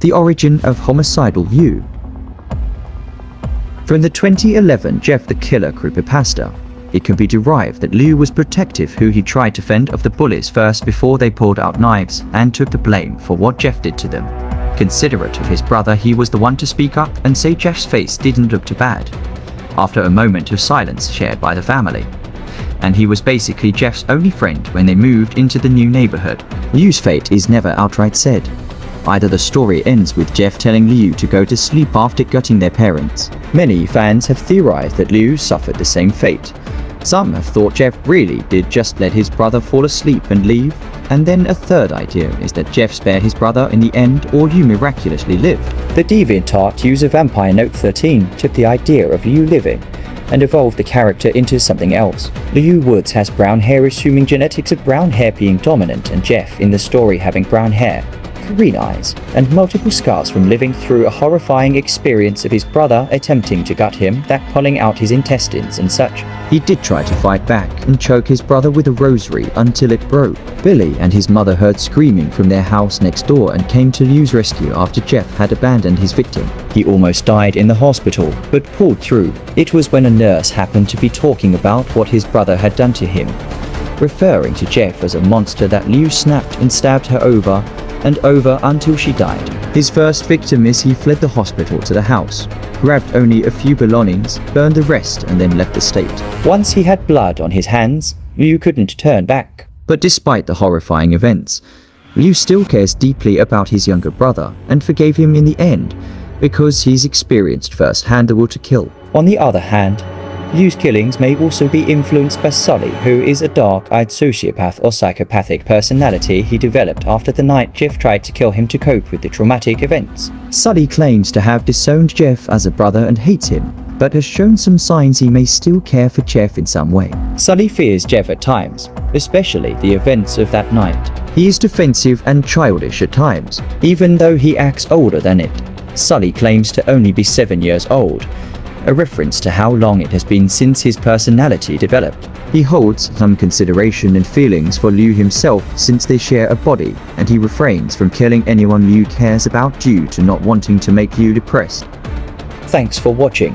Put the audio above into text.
The origin of homicidal Liu. From the 2011 Jeff the Killer creepypasta, it can be derived that Liu was protective who he tried to fend off the bullies first before they pulled out knives and took the blame for what Jeff did to them. Considerate of his brother, he was the one to speak up and say Jeff's face didn't look too bad, after a moment of silence shared by the family. And he was basically Jeff's only friend when they moved into the new neighborhood. Liu's fate is never outright said. Either the story ends with Jeff telling Liu to go to sleep after gutting their parents. Many fans have theorized that Liu suffered the same fate. Some have thought Jeff really did just let his brother fall asleep and leave, and then a third idea is that Jeff spared his brother in the end or Liu miraculously lived. The DeviantArt user Vampire Note 13 took the idea of Liu living and evolved the character into something else. Liu Woods has brown hair, assuming genetics of brown hair being dominant, and Jeff in the story having brown hair, green eyes, and multiple scars from living through a horrifying experience of his brother attempting to gut him, that pulling out his intestines and such. He did try to fight back and choke his brother with a rosary until it broke. Billy and his mother heard screaming from their house next door and came to Liu's rescue after Jeff had abandoned his victim. He almost died in the hospital, but pulled through. It was when a nurse happened to be talking about what his brother had done to him, referring to Jeff as a monster, that Liu snapped and stabbed her over and over until she died. His first victim is he fled the hospital to the house, grabbed only a few belongings, burned the rest, and then left the state. Once he had blood on his hands, Liu couldn't turn back. But despite the horrifying events, Liu still cares deeply about his younger brother and forgave him in the end because he's experienced firsthand the will to kill. On the other hand, Liu's killings may also be influenced by Sully, who is a dark-eyed sociopath or psychopathic personality he developed after the night Jeff tried to kill him to cope with the traumatic events. Sully claims to have disowned Jeff as a brother and hates him, but has shown some signs he may still care for Jeff in some way. Sully fears Jeff at times, especially the events of that night. He is defensive and childish at times, even though he acts older than it. Sully claims to only be 7 years old, a reference to how long it has been since his personality developed. He holds some consideration and feelings for Liu himself since they share a body, and he refrains from killing anyone Liu cares about due to not wanting to make Liu depressed. Thanks for watching.